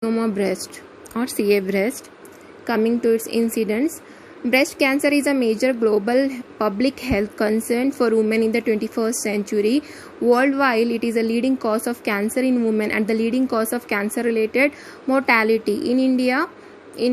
carcinoma breast or CA breast. Coming to its incidence, breast cancer is a major global public health concern for women in the 21st century. Worldwide, it is a leading cause of cancer in women and the leading cause of cancer-related mortality. In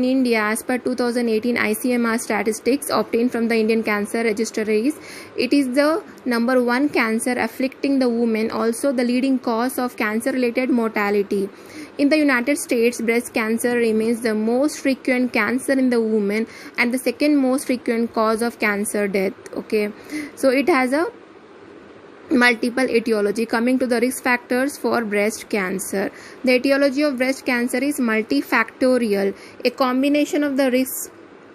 India, as per 2018 ICMR statistics obtained from the Indian Cancer Registries, it is the number one cancer afflicting the women, also the leading cause of cancer-related mortality. In the United States, breast cancer remains the most frequent cancer in the women and the second most frequent cause of cancer death. Okay, so it has a multiple etiology. Coming to the risk factors for breast cancer, the etiology of breast cancer is multifactorial. A combination of the risk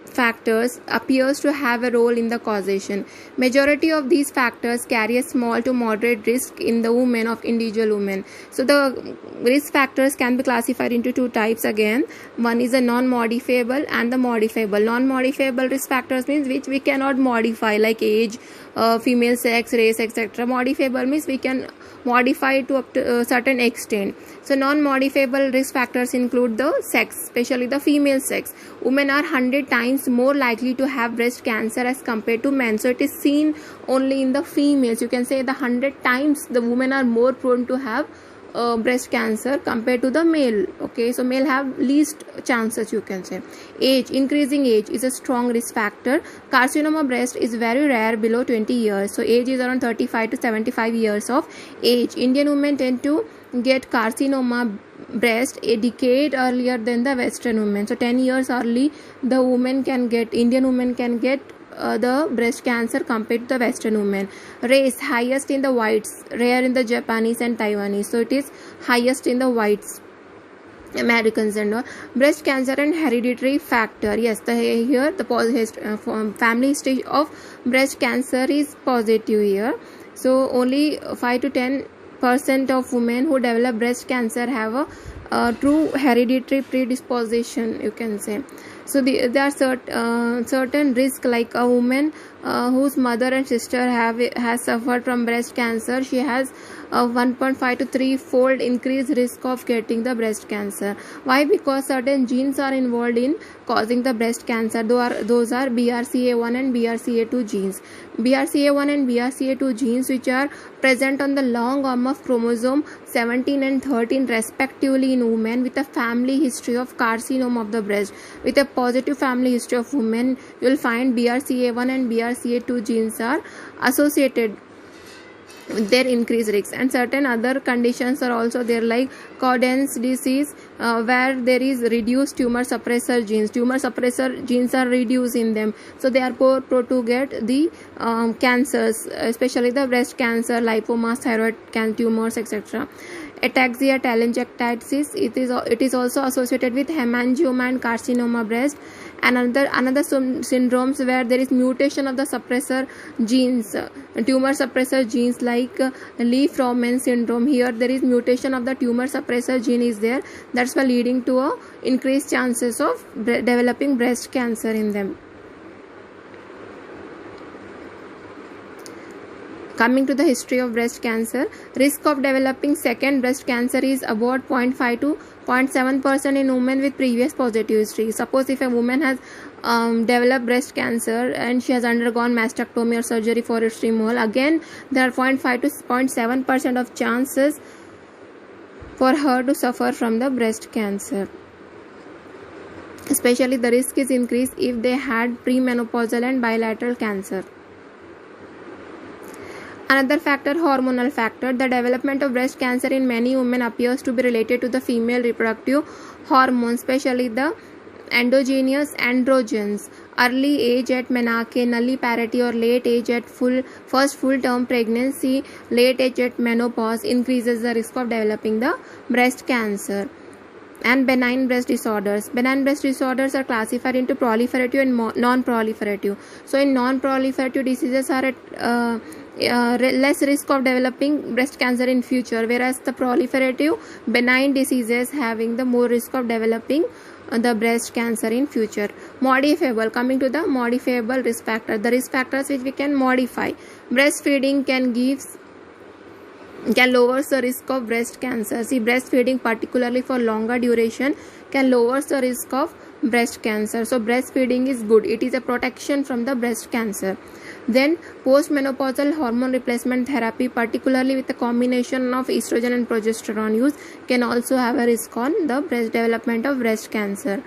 factors appears to have a role in the causation. Majority of these factors carry a small to moderate risk in the women of individual women. So the risk factors can be classified into two types again. One is a non-modifiable and the modifiable. Non-modifiable risk factors means which we cannot modify, like age, female sex, race, etc. Modifiable means we can modify to up to a certain extent. So non-modifiable risk factors include the sex, especially the female sex. Women are 100 times more likely to have breast cancer as compared to men. So it is seen only in the females. You can say the 100 times the women are more prone to have breast cancer compared to the male. Okay, so male have least chances, you can say. Age, increasing age is a strong risk factor. Carcinoma breast is very rare below 20 years. So age is around 35 to 75 years of age. Indian women tend to get carcinoma breast a decade earlier than the Western women. So 10 years early the Indian women can get the breast cancer compared to the Western women. Race, highest in the whites, rare in the Japanese and Taiwanese. So it is highest in the whites, Americans and all. Breast cancer and hereditary factor. Yes, the family history of breast cancer is positive here. So only 5 to 10% of women who develop breast cancer have a true hereditary predisposition, you can say. So there are certain risk, like a woman whose mother and sister has suffered from breast cancer. She has a 1.5 to 3-fold increased risk of getting the breast cancer. Why? Because certain genes are involved in causing the breast cancer. Those are BRCA1 and BRCA2 genes. BRCA1 and BRCA2 genes, which are present on the long arm of chromosome 17 and 13 respectively in women with a family history of carcinoma of the breast. With a positive family history of women, you will find BRCA1 and BRCA2 genes are associated with their increased risks. And certain other conditions are also there, like Cowden's disease, where there is reduced tumor suppressor genes. Tumor suppressor genes are reduced in them, so they are more prone to get the cancers, especially the breast cancer, lipomas, thyroid tumors, etc. Ataxia telangiectasis, it is also associated with hemangioma and carcinoma breast. And another syndromes where there is mutation of the suppressor genes, tumor suppressor genes, like Lee-Froman syndrome. Here there is mutation of the tumor suppressor gene is there. That's why leading to a increased chances of developing breast cancer in them. Coming to the history of breast cancer, risk of developing second breast cancer is about 0.5 to 0.7% in women with previous positive history. Suppose if a woman has developed breast cancer and she has undergone mastectomy or surgery for its removal, again there are 0.5 to 0.7% of chances for her to suffer from the breast cancer. Especially the risk is increased if they had premenopausal and bilateral cancer. Another factor, hormonal factor. The development of breast cancer in many women appears to be related to the female reproductive hormones, especially the endogenous androgens. Early age at menarche, nulliparity, or late age at first full-term pregnancy, late age at menopause increases the risk of developing the breast cancer. And benign breast disorders. Benign breast disorders are classified into proliferative and non-proliferative. So in non-proliferative diseases are at less risk of developing breast cancer in future, whereas the proliferative benign diseases having the more risk of developing the breast cancer in future. Modifiable. Coming to the modifiable risk factor, the risk factors which we can modify. Breastfeeding can give can lower the risk of breast cancer. See, breastfeeding, particularly for longer duration, can lower the risk of breast cancer. So breastfeeding is good. It is a protection from the breast cancer. Then postmenopausal hormone replacement therapy, particularly with the combination of estrogen and progesterone use, can also have a risk on the breast development of breast cancer.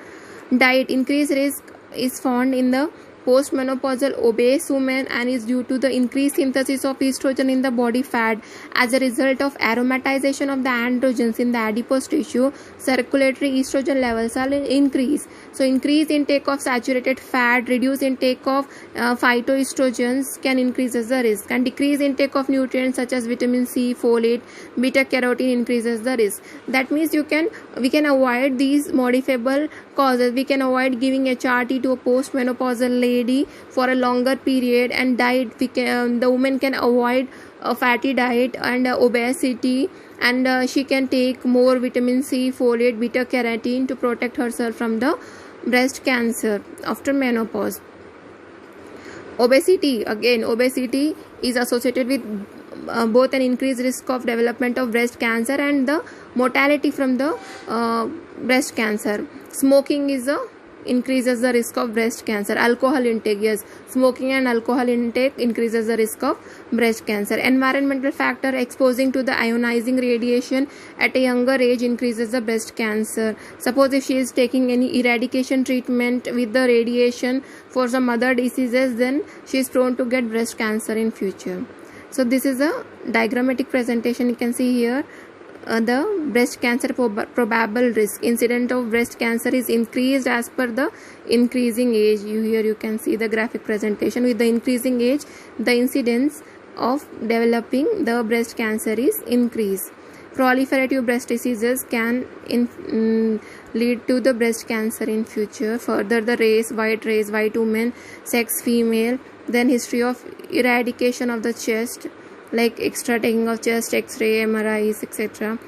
Diet, increased risk is found in the postmenopausal obese women and is due to the increased synthesis of estrogen in the body fat as a result of aromatization of the androgens in the adipose tissue. Circulatory estrogen levels are increased. So increased intake of saturated fat, reduced intake of phytoestrogens can increases the risk, and decreased intake of nutrients such as vitamin C, folate, beta carotene increases the risk. That means we can avoid these modifiable causes. We can avoid giving HRT to a postmenopausal lady for a longer period, and diet, the woman can avoid a fatty diet and obesity, and she can take more vitamin C, folate, beta carotene to protect herself from the breast cancer after menopause. Obesity, again, obesity is associated with both an increased risk of development of breast cancer and the mortality from the breast cancer. Smoking increases the risk of breast cancer. Alcohol intake, yes, smoking and alcohol intake increases the risk of breast cancer. Environmental factor, exposing to the ionizing radiation at a younger age increases the breast cancer. Suppose if she is taking any eradication treatment with the radiation for some other diseases, then she is prone to get breast cancer in future. So this is a diagrammatic presentation. You can see here the breast cancer probable risk. Incidence of breast cancer is increased as per the increasing age. Here you can see the graphic presentation. With the increasing age, the incidence of developing the breast cancer is increased. Proliferative breast diseases can lead to the breast cancer in future. Further, the race, white woman, sex female, then history of eradication of the chest, like extra taking of chest X-ray, MRIs, etc.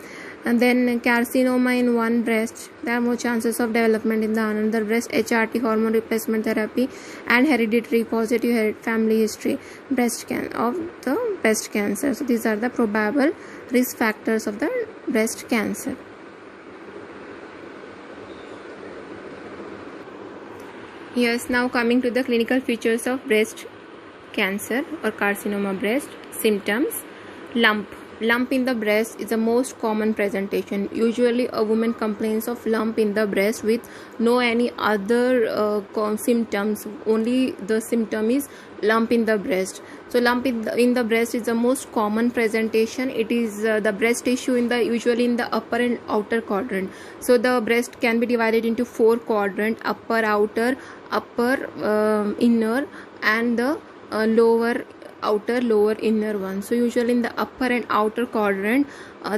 And then carcinoma in one breast, there are more chances of development in the another breast. HRT, hormone replacement therapy, and hereditary positive family history of the breast cancer. So these are the probable risk factors of the breast cancer. Yes, now coming to the clinical features of breast cancer or carcinoma breast. Symptoms: lump in the breast is the most common presentation. Usually a woman complains of lump in the breast with no any other symptoms. Only the symptom is lump in the breast. So lump in the breast is the most common presentation. It is the breast tissue usually in the upper and outer quadrant. So the breast can be divided into 4 quadrants: upper, outer, inner, and the lower outer, lower inner one. So usually in the upper and outer quadrant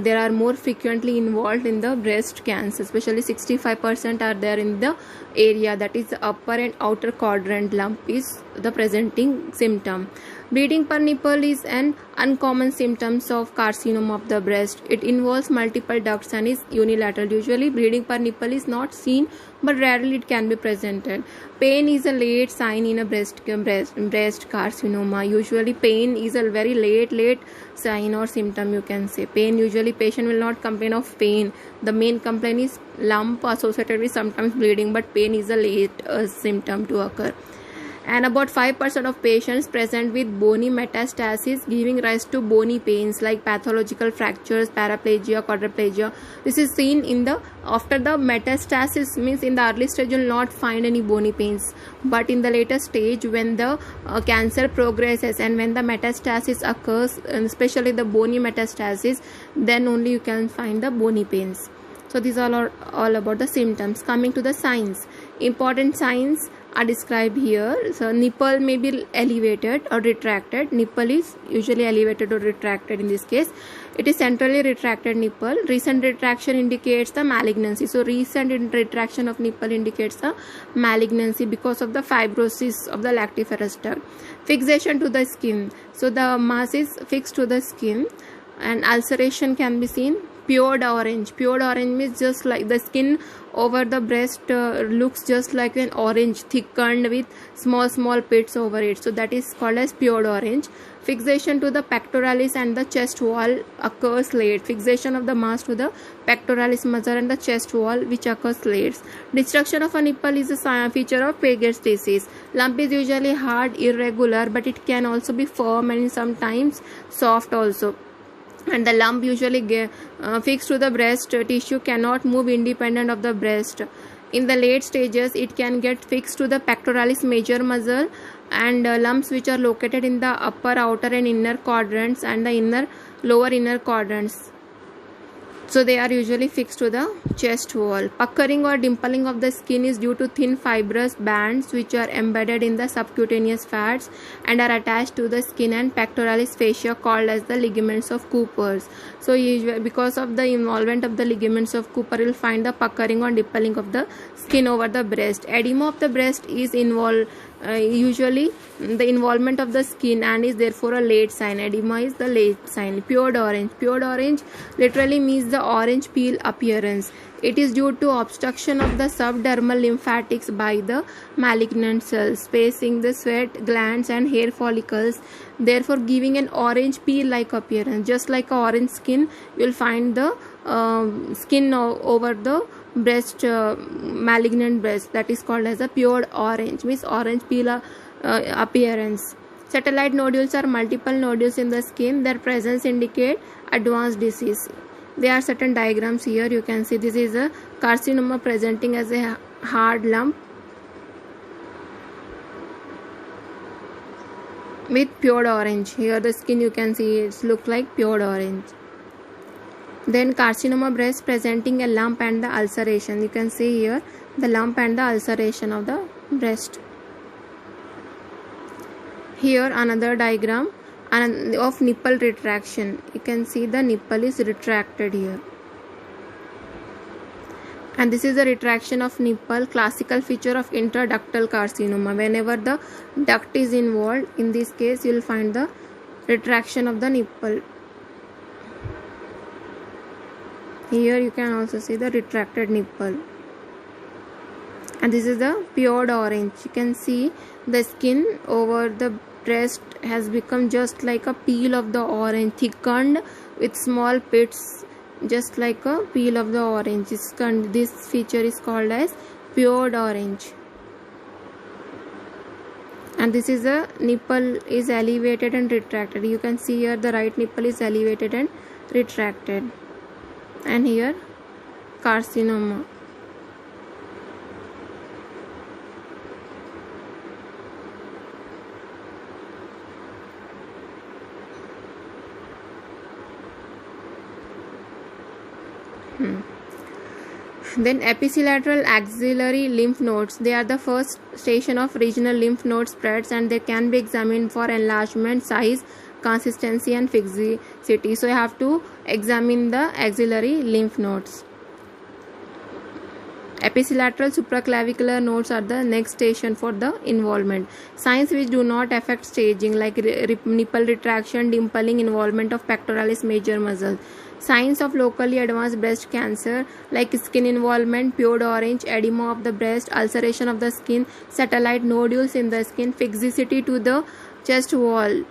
there are more frequently involved in the breast cancer, especially 65% are there in the area that is the upper and outer quadrant. Lump is the presenting symptom. Bleeding per nipple is an uncommon symptom of carcinoma of the breast. It involves multiple ducts and is unilateral. Usually bleeding per nipple is not seen, but rarely it can be presented. Pain is a late sign in a breast carcinoma. Usually pain is a very late sign or symptom, you can say. Pain, usually patient will not complain of pain. The main complaint is lump associated with sometimes bleeding, but pain is a late symptom to occur. And about 5% of patients present with bony metastasis, giving rise to bony pains like pathological fractures, paraplegia, quadriplegia. This is seen in the after the metastasis, means in the early stage you will not find any bony pains, but in the later stage when the cancer progresses and when the metastasis occurs, and especially the bony metastasis, then only you can find the bony pains. So these are all about the symptoms. Coming to the signs, important signs are described here. So nipple may be elevated or retracted. Nipple is usually elevated or retracted in this case. It is centrally retracted nipple. Recent retraction indicates the malignancy. So recent retraction of nipple indicates the malignancy because of the fibrosis of the lactiferous duct. Fixation to the skin. So the mass is fixed to the skin and ulceration can be seen. Pure orange. Pure orange means just like the skin over the breast looks just like an orange, thickened with small pits over it. So that is called as pure orange. Fixation to the pectoralis and the chest wall occurs late. Fixation of the mass to the pectoralis muscle and the chest wall, which occurs late. Destruction of a nipple is a feature of Paget's disease. Lump is usually hard, irregular, but it can also be firm and sometimes soft also. And the lump usually fixed to the breast tissue cannot move independent of the breast. In the late stages, it can get fixed to the pectoralis major muscle, and lumps which are located in the upper, outer and inner quadrants and the lower inner quadrants. So they are usually fixed to the chest wall. Puckering or dimpling of the skin is due to thin fibrous bands which are embedded in the subcutaneous fats and are attached to the skin and pectoralis fascia, called as the ligaments of Cooper's. So usually, because of the involvement of the ligaments of Cooper, you will find the puckering or dimpling of the skin over the breast. Edema of the breast is usually the involvement of the skin and is therefore a late sign. Edema is the late sign. Pure orange. Pure orange literally means the orange peel appearance. It is due to obstruction of the subdermal lymphatics by the malignant cells, spacing the sweat glands and hair follicles, therefore giving an orange peel-like appearance. Just like a orange skin, you will find the skin over the breast, malignant breast, that is called as a pure orange, means orange peel appearance. Satellite nodules are multiple nodules in the skin. Their presence indicate advanced disease. There are certain diagrams here. You can see this is a carcinoma presenting as a hard lump with pure orange. Here the skin you can see it looks like pure orange. Then carcinoma breast presenting a lump and the ulceration. You can see here the lump and the ulceration of the breast. Here another diagram of nipple retraction. You can see the nipple is retracted here. And this is a retraction of nipple, classical feature of intraductal carcinoma. Whenever the duct is involved, in this case you will find the retraction of the nipple. Here you can also see the retracted nipple. And this is the pure orange. You can see the skin over the breast has become just like a peel of the orange, thickened with small pits, just like a peel of the orange. This feature is called as pure orange. And this is a nipple is elevated and retracted. You can see here the right nipple is elevated and retracted. And here carcinoma. Then epicilateral axillary lymph nodes. They are the first station of regional lymph node spreads, and they can be examined for enlargement, size, consistency and fixity. So you have to examine the axillary lymph nodes. Epicilateral supraclavicular nodes are the next station for the involvement. Signs which do not affect staging, like nipple retraction, dimpling, involvement of pectoralis major muscle. Signs of locally advanced breast cancer, like skin involvement, pure orange, edema of the breast, ulceration of the skin, satellite nodules in the skin, fixity to the chest wall,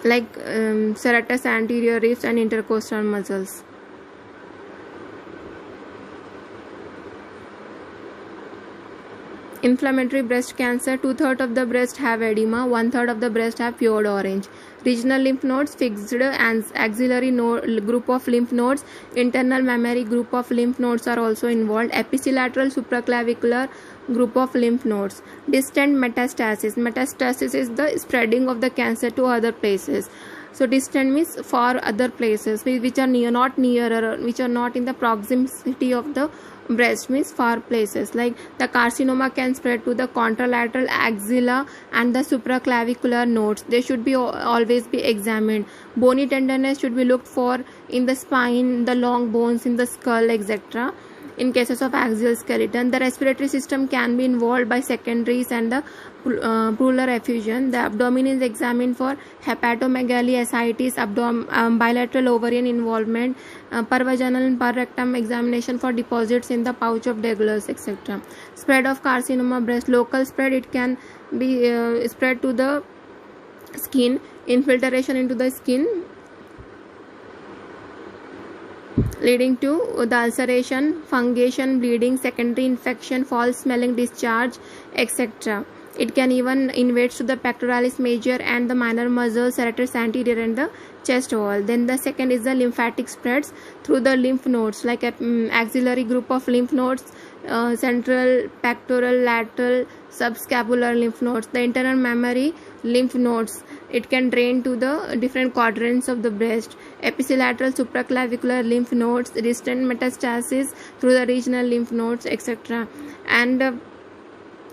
like serratus anterior ribs and intercostal muscles. Inflammatory breast cancer, 2/3 of the breast have edema, 1/3 of the breast have pure orange. Regional lymph nodes, fixed and axillary group of lymph nodes, internal mammary group of lymph nodes are also involved. Epicilateral supraclavicular group of lymph nodes. Distant metastasis. Metastasis is the spreading of the cancer to other places. So distant means far other places which are not nearer, which are not in the proximity of the breast, means far places. Like the carcinoma can spread to the contralateral axilla and the supraclavicular nodes. They should be always be examined. Bony tenderness should be looked for in the spine, the long bones in the skull, etc. In cases of axial skeleton, the respiratory system can be involved by secondaries and the pleural effusion. The abdomen is examined for hepatomegaly, ascites, bilateral ovarian involvement, pervaginal and perrectum examination for deposits in the pouch of Douglas, etc. Spread of carcinoma breast, local spread, it can be spread to the skin, infiltration into the skin leading to the ulceration, fungation, bleeding, secondary infection, foul smelling discharge, etc. It can even invade to the pectoralis major and the minor muscles, serratus anterior and the chest wall. Then the second is the lymphatic spreads through the lymph nodes, like axillary group of lymph nodes, central, pectoral, lateral, subscapular lymph nodes, the internal mammary lymph nodes. It can drain to the different quadrants of the breast, epicilateral supraclavicular lymph nodes, distant metastasis through the regional lymph nodes, etc. And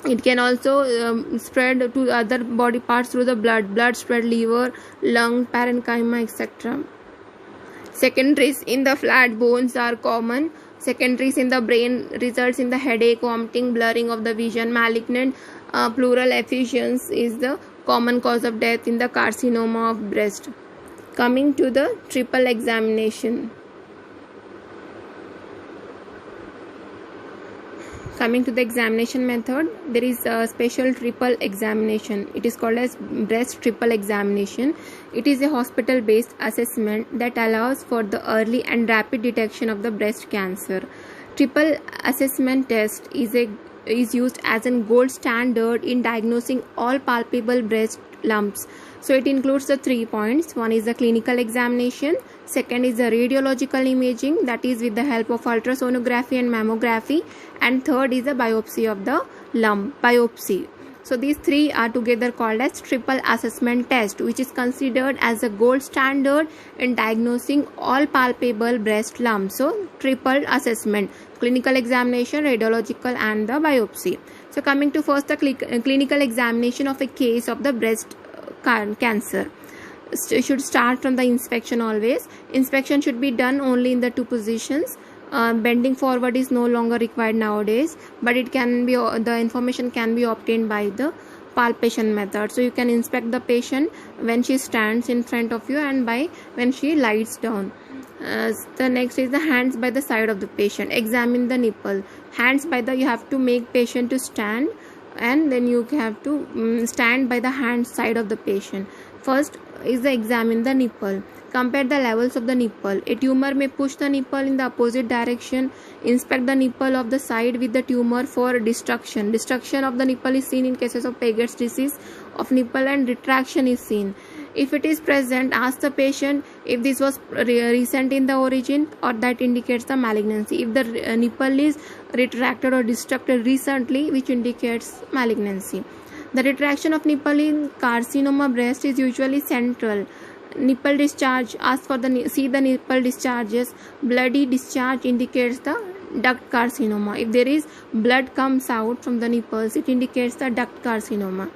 it can also spread to other body parts through the blood spread, liver, lung, parenchyma, etc. Secondaries in the flat bones are common. Secondaries in the brain results in the headache, vomiting, blurring of the vision. Malignant pleural effusions is the common cause of death in the carcinoma of breast. Coming to the triple examination. Coming to the examination method, there is a special triple examination. It is called as breast triple examination. It is a hospital-based assessment that allows for the early and rapid detection of the breast cancer. Triple assessment test is used as a gold standard in diagnosing all palpable breast lumps. So it includes the 3 points. One is the clinical examination, second is the radiological imaging, that is with the help of ultrasonography and mammography, and third is the biopsy of the lump, biopsy. So these three are together called as triple assessment test, which is considered as a gold standard in diagnosing all palpable breast lumps. So triple assessment, clinical examination, radiological and the biopsy. So coming to first the clinical examination of a case of the breast cancer. Should start from the inspection always. Inspection should be done only in the 2 positions. Bending forward is no longer required nowadays, but it can be, the information can be obtained by the palpation method. So you can inspect the patient when she stands in front of you and by when she lies down. The next is the hands by the side of the patient. Examine the nipple. Hands by the, you have to make patient to stand, and then you have to stand by the hand side of the patient. First is the examine the nipple. Compare the levels of the nipple. A tumor may push the nipple in the opposite direction. Inspect the nipple of the side with the tumor for destruction. Destruction of the nipple is seen in cases of Paget's disease of nipple, and retraction is seen. If it is present, ask the patient if this was recent in the origin, or that indicates the malignancy. If the nipple is retracted or destructed recently, which indicates malignancy. The retraction of nipple in carcinoma breast is usually central. Nipple discharge, ask for see the nipple discharges. Bloody discharge indicates the duct carcinoma. If there is blood comes out from the nipples, it indicates the duct carcinoma.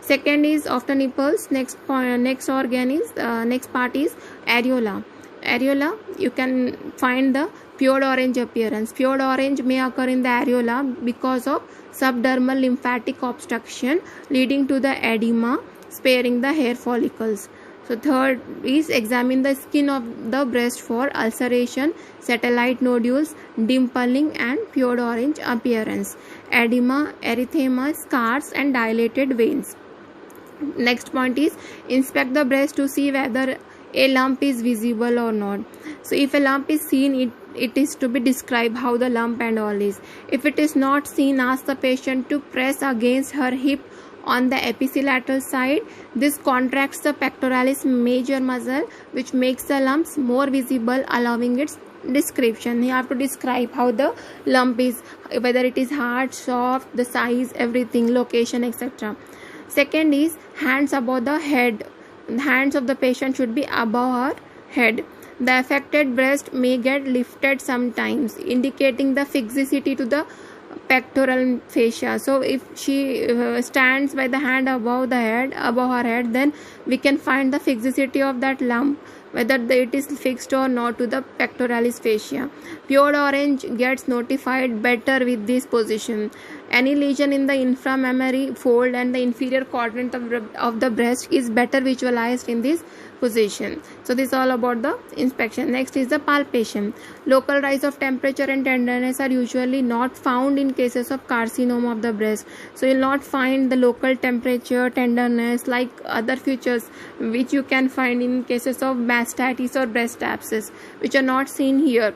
Second is after nipples, next organ is next part is areola. Areola, you can find the pure orange appearance. Pure orange may occur in the areola because of subdermal lymphatic obstruction leading to the edema, sparing the hair follicles. So third is examine the skin of the breast for ulceration, satellite nodules, dimpling and pure orange appearance, edema, erythema, scars and dilated veins. Next point is inspect the breast to see whether a lump is visible or not. So if a lump is seen, it is to be described how the lump and all is. If it is not seen, ask the patient to press against her hip on the epicilateral side. This contracts the pectoralis major muscle, which makes the lumps more visible, allowing its description. You have to describe how the lump is, whether it is hard, soft, the size, everything, location, etc. Second is hands above the head. The hands of the patient should be above her head. The affected breast may get lifted sometimes, indicating the fixity to the pectoral fascia. So if she stands by the hand above her head, then we can find the fixicity of that lump, whether it is fixed or not to the pectoralis fascia. Pure orange gets notified better with this position. Any lesion in the inframammary fold and the inferior quadrant of the breast is better visualized in this position. So this is all about the inspection. Next is the palpation. Local rise of temperature and tenderness are usually not found in cases of carcinoma of the breast. So you will not find the local temperature, tenderness like other features which you can find in cases of mastitis or breast abscess, which are not seen here.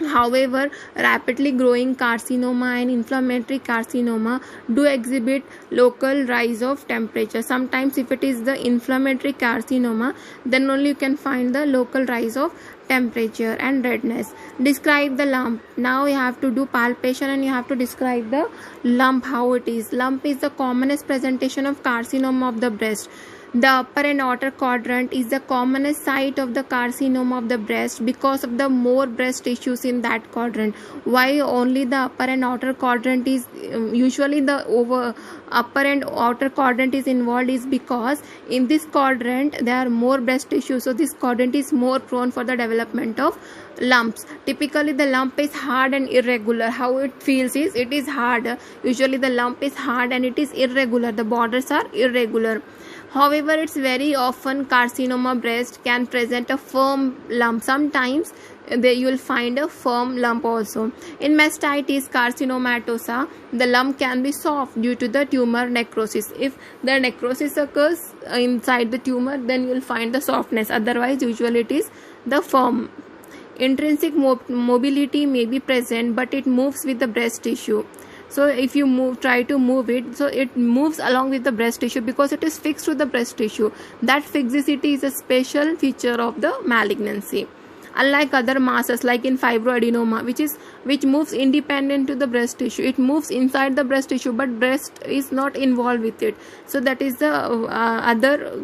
However, rapidly growing carcinoma and inflammatory carcinoma do exhibit local rise of temperature. Sometimes if it is the inflammatory carcinoma, then only you can find the local rise of temperature and redness. Describe the lump. Now you have to do palpation and you have to describe the lump, how it is. Lump is the commonest presentation of carcinoma of the breast. The upper and outer quadrant is the commonest site of the carcinoma of the breast because of the more breast tissues in that quadrant. Why only the upper and outer quadrant is usually the upper and outer quadrant is involved is because in this quadrant there are more breast tissues, so this quadrant is more prone for the development of lumps. Typically the lump is hard and irregular. How it feels is it is hard. Usually the lump is hard and it is irregular. The borders are irregular. However, it's very often carcinoma breast can present a firm lump. Sometimes you will find a firm lump also. In mastitis carcinomatosa, the lump can be soft due to the tumor necrosis. If the necrosis occurs inside the tumor, then you will find the softness. Otherwise, usually it is the firm. Intrinsic mobility may be present, but it moves with the breast tissue. So if you try to move it, so it moves along with the breast tissue because it is fixed to the breast tissue. That fixicity is a special feature of the malignancy. Unlike other masses like in fibroadenoma, which moves independent to the breast tissue, it moves inside the breast tissue, but breast is not involved with it. So that is the other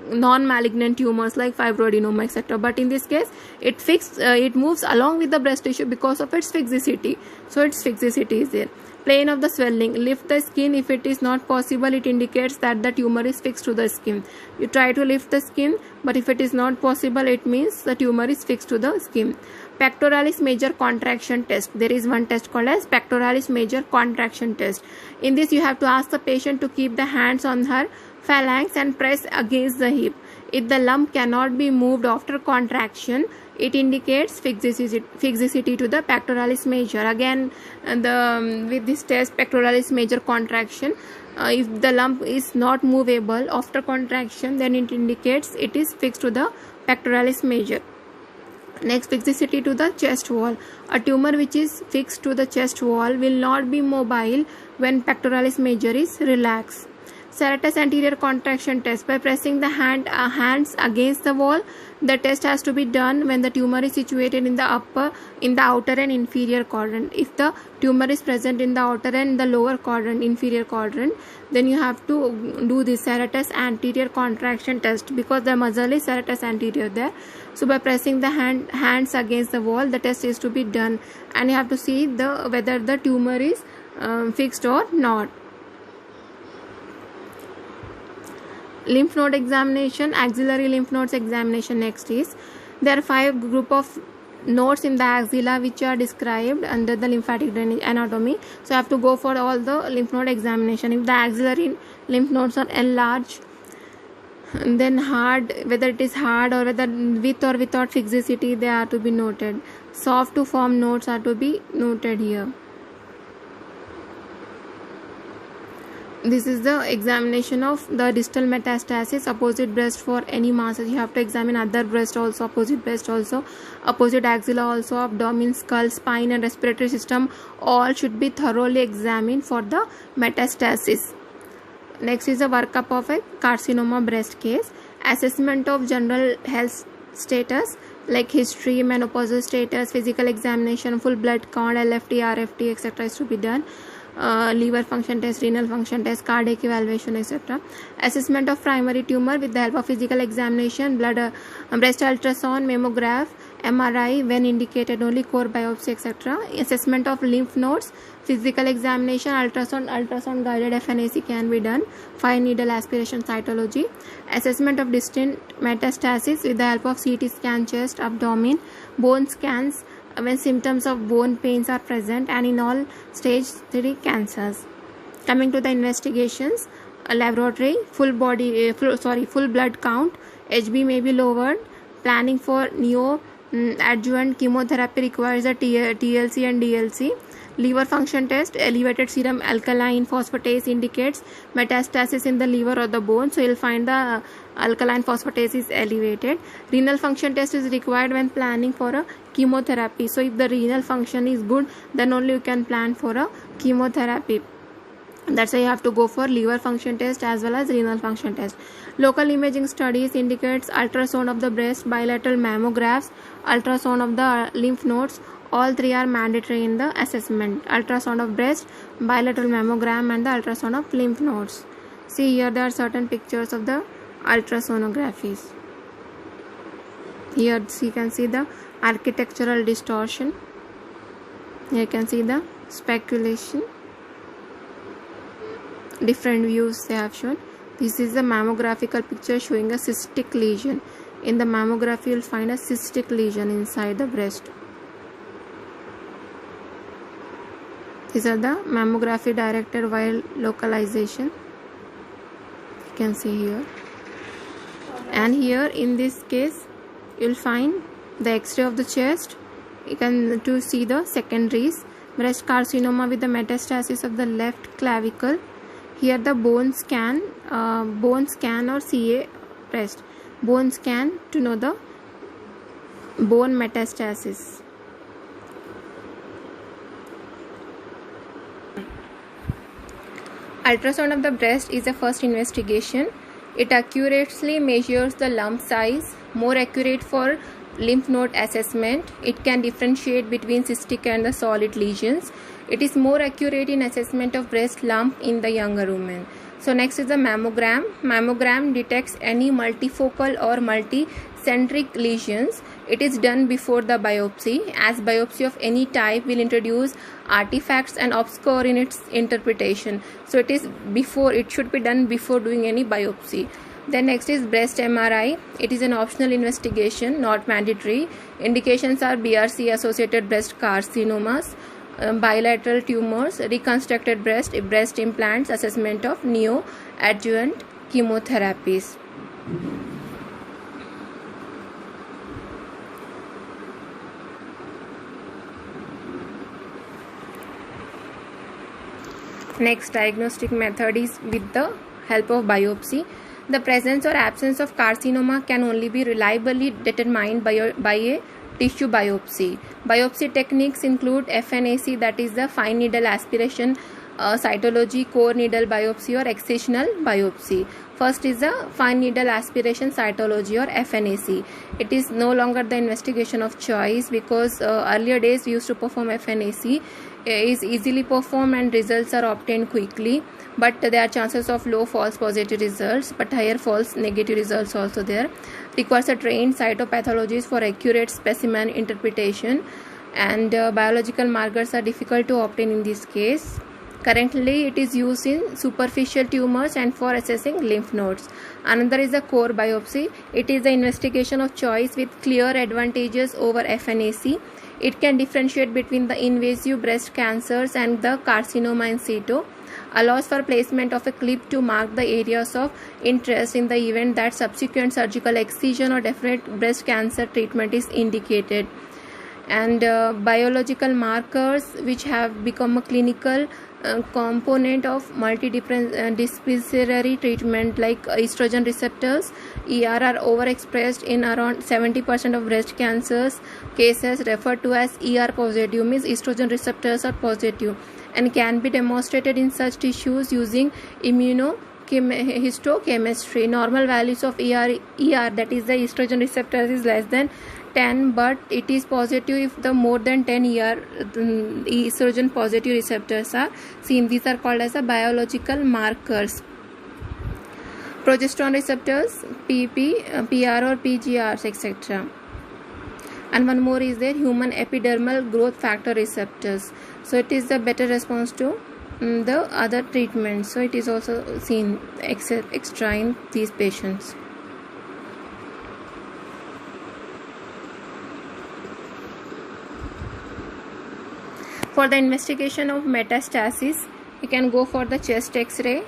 non-malignant tumors like fibroadenoma, etc. But in this case, it moves along with the breast tissue because of its fixicity. So its fixicity is there. Plane of the swelling. Lift the skin. If it is not possible, it indicates that the tumor is fixed to the skin. You try to lift the skin, but if it is not possible, it means the tumor is fixed to the skin. Pectoralis major contraction test. There is one test called as pectoralis major contraction test. In this, you have to ask the patient to keep the hands on her phalanx and press against the hip. If the lump cannot be moved after contraction, it indicates fixicity to the pectoralis major. Again, with this test, pectoralis major contraction, if the lump is not movable after contraction, then it indicates it is fixed to the pectoralis major. Next, fixicity to the chest wall. A tumor which is fixed to the chest wall will not be mobile when pectoralis major is relaxed. Serratus anterior contraction test. By pressing the hands against the wall, the test has to be done when the tumor is situated in the outer and inferior quadrant. If the tumor is present in the outer and the lower quadrant, inferior quadrant, then you have to do the serratus anterior contraction test because the muscle is serratus anterior there. So by pressing the hands against the wall, the test is to be done, and you have to see whether the tumor is fixed or not. Lymph node examination, axillary lymph nodes examination. Next is, there are 5 group of nodes in the axilla which are described under the lymphatic drainage anatomy. So I have to go for all the lymph node examination. If the axillary lymph nodes are enlarged, then hard, whether it is hard or whether with or without fixicity, they are to be noted. Soft to firm nodes are to be noted here. This is the examination of the distal metastasis, opposite breast for any masses. You have to examine other breast also, opposite breast also, opposite axilla also, abdomen, skull, spine and respiratory system. All should be thoroughly examined for the metastasis. Next is the workup of a carcinoma breast case. Assessment of general health status like history, menopausal status, physical examination, full blood count, LFT, RFT, etc. is to be done. liver function test, renal function test, cardiac evaluation, etc. Assessment of primary tumor with the help of physical examination, breast ultrasound, mammograph, MRI when indicated only, core biopsy, etc. Assessment of lymph nodes, physical examination, ultrasound guided FNAC can be done. Fine needle aspiration cytology. Assessment of distant metastasis with the help of CT scan, chest, abdomen, bone scans when symptoms of bone pains are present, and in all stage 3 cancers. Coming to the investigations, laboratory, full blood count, HB may be lowered. Planning for adjuvant chemotherapy requires a TLC and DLC. Liver function test, elevated serum alkaline phosphatase indicates metastasis in the liver or the bone, so you'll find the alkaline phosphatase is elevated. Renal function test is required when planning for a chemotherapy, so if the renal function is good, then only you can plan for a chemotherapy. That's why you have to go for liver function test as well as renal function test. Local imaging studies indicates ultrasound of the breast, bilateral mammographs, ultrasound of the lymph nodes. All three are mandatory in the assessment: ultrasound of breast, bilateral mammogram, and the ultrasound of lymph nodes. See here, there are certain pictures of the ultrasonographies. Here you can see the architectural distortion. Here you can see the speculation. Different views they have shown. This is the mammographical picture showing a cystic lesion. In the mammography, you will find a cystic lesion inside the breast. These are the mammography directed wire localization. You can see here. And here in this case, you will find the X-ray of the chest. You can to see the secondaries. Breast carcinoma with the metastasis of the left clavicle. Here the bone scan or CA breast. Bone scan to know the bone metastasis. Ultrasound of the breast is the first investigation. It accurately measures the lump size, more accurate for lymph node assessment. It can differentiate between cystic and the solid lesions. It is more accurate in assessment of breast lump in the younger women. So next is the mammogram. Mammogram detects any multifocal or multicentric lesions. It is done before the biopsy, as biopsy of any type will introduce artifacts and obscure in its interpretation. So it should be done before doing any biopsy. Then next is breast MRI. It is an optional investigation, not mandatory. Indications are BRC associated breast carcinomas, bilateral tumors, reconstructed breast implants, assessment of neoadjuvant chemotherapies. Next diagnostic method is with the help of biopsy. The presence or absence of carcinoma can only be reliably determined by a tissue biopsy. Biopsy techniques include FNAC, that is the fine needle aspiration cytology, core needle biopsy, or excisional biopsy. First is the fine needle aspiration cytology or FNAC. It is no longer the investigation of choice, because earlier days we used to perform FNAC. Is easily performed and results are obtained quickly, but there are chances of low false positive results, but higher false negative results also there. Requires a trained cytopathologist for accurate specimen interpretation, and biological markers are difficult to obtain in this case. Currently, it is used in superficial tumors and for assessing lymph nodes. Another is the core biopsy. It is the investigation of choice with clear advantages over FNAC. It can differentiate between the invasive breast cancers and the carcinoma in situ. Allows for placement of a clip to mark the areas of interest in the event that subsequent surgical excision or definite breast cancer treatment is indicated. And biological markers which have become a clinical component of multidisciplinary treatment, like estrogen receptors, ER, are overexpressed in around 70% of breast cancers cases, referred to as ER positive, means estrogen receptors are positive, and can be demonstrated in such tissues using immunohistochemistry. Normal values of ER, that is the estrogen receptors, is less than 10, but it is positive if the more than 10 year estrogen positive receptors are seen. These are called as the biological markers. Progesterone receptors, PP, PR or PGRs, etc. And one more is there, human epidermal growth factor receptors. So it is the better response to the other treatments. So it is also seen extra in these patients. For the investigation of metastasis, you can go for the chest X-ray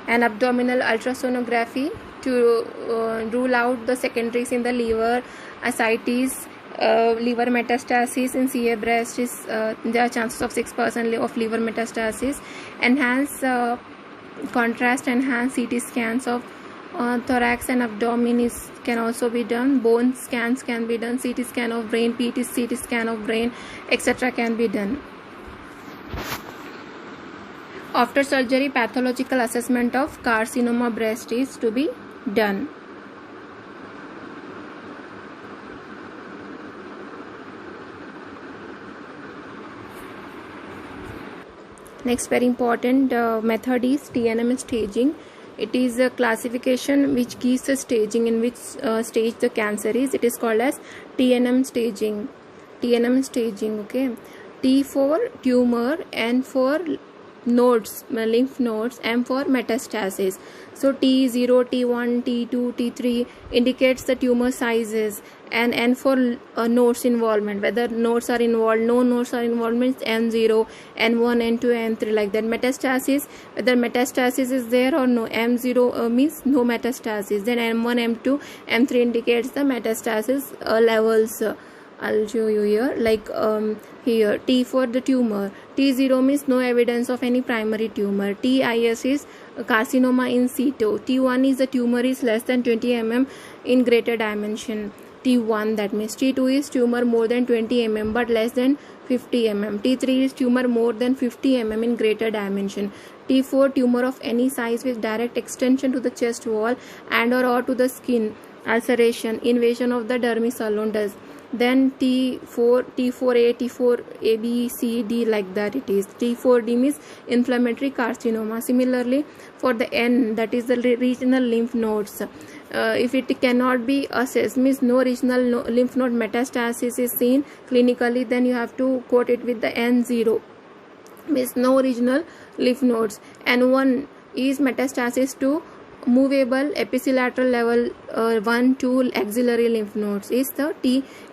and abdominal ultrasonography to rule out the secondaries in the liver, ascites, liver metastasis. In CA breast is there are chances of 6% of liver metastasis. Enhanced contrast, enhanced CT scans of thorax and abdomen can also be done. Bone scans can be done. CT scan of brain, PET CT scan of brain, etc. can be done. After surgery, pathological assessment of carcinoma breast is to be done. Next very important method is TNM staging. It is a classification which gives a staging in which stage the cancer is. It is called as TNM staging. TNM staging, okay. T for tumor, N for nodes, lymph nodes, M for metastasis. So T0, T1, T2, T3 indicates the tumor sizes, and N for nodes involvement, whether nodes are involved, no nodes are involved means N0, N1, N2, N3, like that. Metastasis, whether metastasis is there or no, M0 means no metastasis, then M1, M2, M3 indicates the metastasis levels. I'll show you here, like here T for the tumor, T0 means no evidence of any primary tumor, TIS is carcinoma in situ, T1 is the tumor is less than 20 mm in greater dimension, T1 that means. T2 is tumor more than 20 mm but less than 50 mm, T3 is tumor more than 50 mm in greater dimension, T4 tumor of any size with direct extension to the chest wall and or to the skin, ulceration, invasion of the dermis allodus. Then T4, T4A, T4A, B, C, D, like that it is. T4D means inflammatory carcinoma. Similarly, for the N, that is the regional lymph nodes. If it cannot be assessed, means no regional lymph node metastasis is seen clinically, then you have to quote it with the N0, means no regional lymph nodes. N1 is metastasis to movable epicilateral level 1 to axillary lymph nodes is the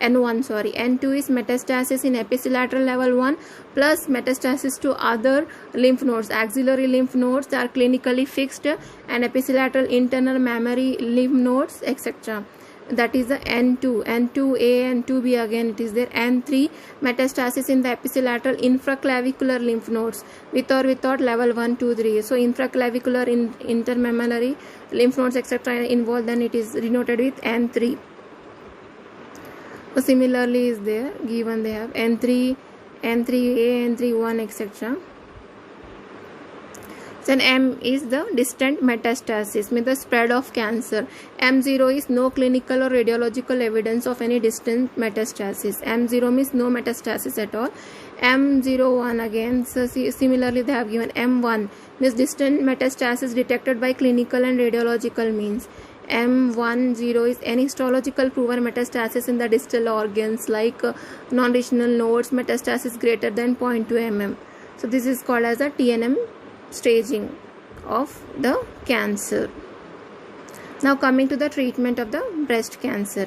N1, sorry. N2 is metastasis in epicilateral level 1 plus metastasis to other lymph nodes, axillary lymph nodes that are clinically fixed, and epicilateral internal mammary lymph nodes, etc. That is the N2, N2A and 2B again it is there. N3 metastasis in the epicilateral infraclavicular lymph nodes with or without level 1, 2, 3. So infraclavicular, intermammary lymph nodes, etc. involved, then it is denoted with N3. So similarly is there given, they have N3, N3A, N3-1, etc. Then M is the distant metastasis, means the spread of cancer. M0 is no clinical or radiological evidence of any distant metastasis. M0 means no metastasis at all. M01 again, so similarly they have given M1 means distant metastasis detected by clinical and radiological means. M10 is any histological proven metastasis in the distal organs like non-regional nodes, metastasis greater than 0.2 mm. So this is called as a TNM staging of the cancer. Now coming to the treatment of the breast cancer.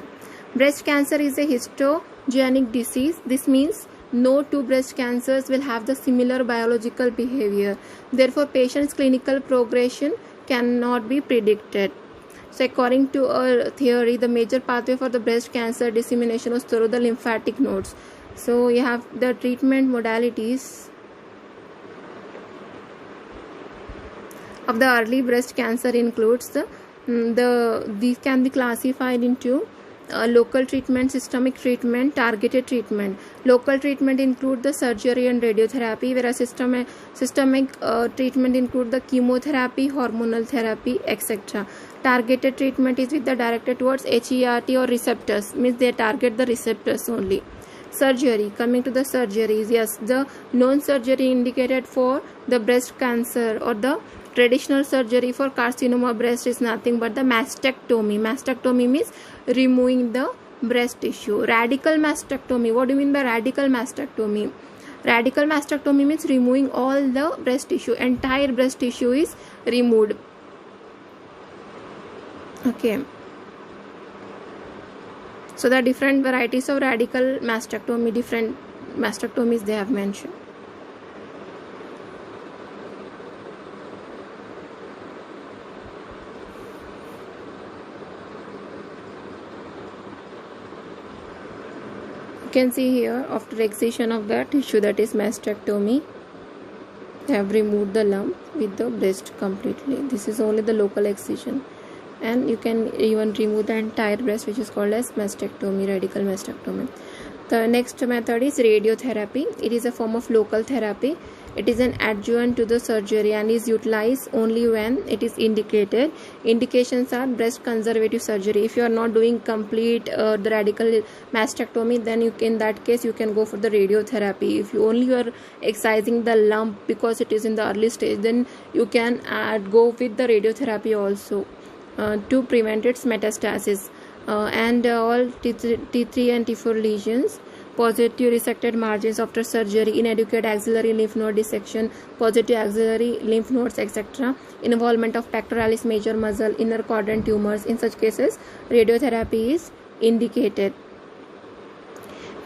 Breast cancer is a histogenic disease. This means no two breast cancers will have the similar biological behavior. Therefore, patient's clinical progression cannot be predicted. So according to a theory, the major pathway for the breast cancer dissemination was through the lymphatic nodes. So you have the treatment modalities of the early breast cancer includes these can be classified into local treatment, systemic treatment, targeted treatment. Local treatment include the surgery and radiotherapy, whereas systemic treatment include the chemotherapy, hormonal therapy, etc. Targeted treatment is with the directed towards HERT or receptors, means they target the receptors only. Surgery, coming to the surgeries, yes, the known surgery indicated for the breast cancer or the traditional surgery for carcinoma breast is nothing but the mastectomy. Mastectomy means removing the breast tissue. Radical mastectomy, what do you mean by radical mastectomy? Radical mastectomy means removing all the breast tissue, entire breast tissue is removed. Okay. So the different varieties of radical mastectomy, different mastectomies they have mentioned. You can see here, after excision of the tissue, that is mastectomy, they have removed the lump with the breast completely. This is only the local excision, and you can even remove the entire breast, which is called as mastectomy, radical mastectomy. The next method is radiotherapy. It is a form of local therapy. It is an adjuvant to the surgery and is utilized only when it is indicated. Indications are breast conservative surgery. If you are not doing complete the radical mastectomy, then in that case you can go for the radiotherapy. If you only are excising the lump because it is in the early stage, then you can go with the radiotherapy also to prevent its metastasis. And all T3 and T4 lesions, positive resected margins after surgery, inadequate axillary lymph node dissection, positive axillary lymph nodes, etc. Involvement of pectoralis major muscle, inner quadrant tumors. In such cases, radiotherapy is indicated.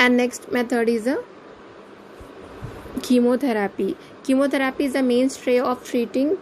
And next method is a chemotherapy. Chemotherapy is the mainstay of treating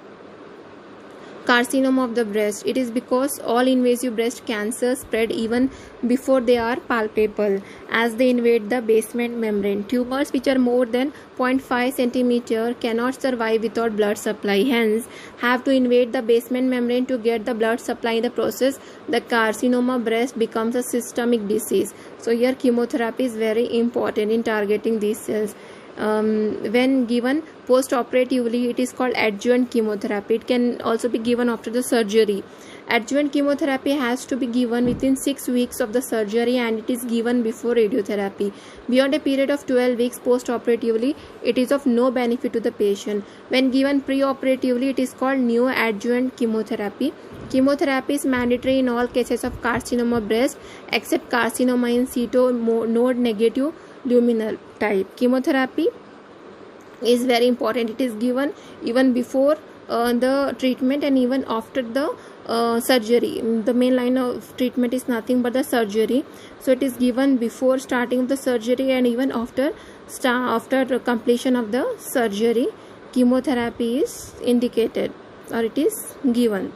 carcinoma of the breast. It is because all invasive breast cancers spread even before they are palpable, as they invade the basement membrane. Tumors which are more than 0.5 cm cannot survive without blood supply, hence have to invade the basement membrane to get the blood supply. In the process, the carcinoma breast becomes a systemic disease. So here chemotherapy is very important in targeting these cells. When given post-operatively, it is called adjuvant chemotherapy. It can also be given after the surgery. Adjuvant chemotherapy has to be given within 6 weeks of the surgery, and it is given before radiotherapy. Beyond a period of 12 weeks post-operatively, it is of no benefit to the patient. When given pre-operatively, it is called neoadjuvant chemotherapy. Chemotherapy is mandatory in all cases of carcinoma breast except carcinoma in situ node negative luminal type. Chemotherapy is very important. It is given even before the treatment and even after the surgery. The main line of treatment is nothing but the surgery. So it is given before starting the surgery and even after completion of the surgery. Chemotherapy is indicated or it is given.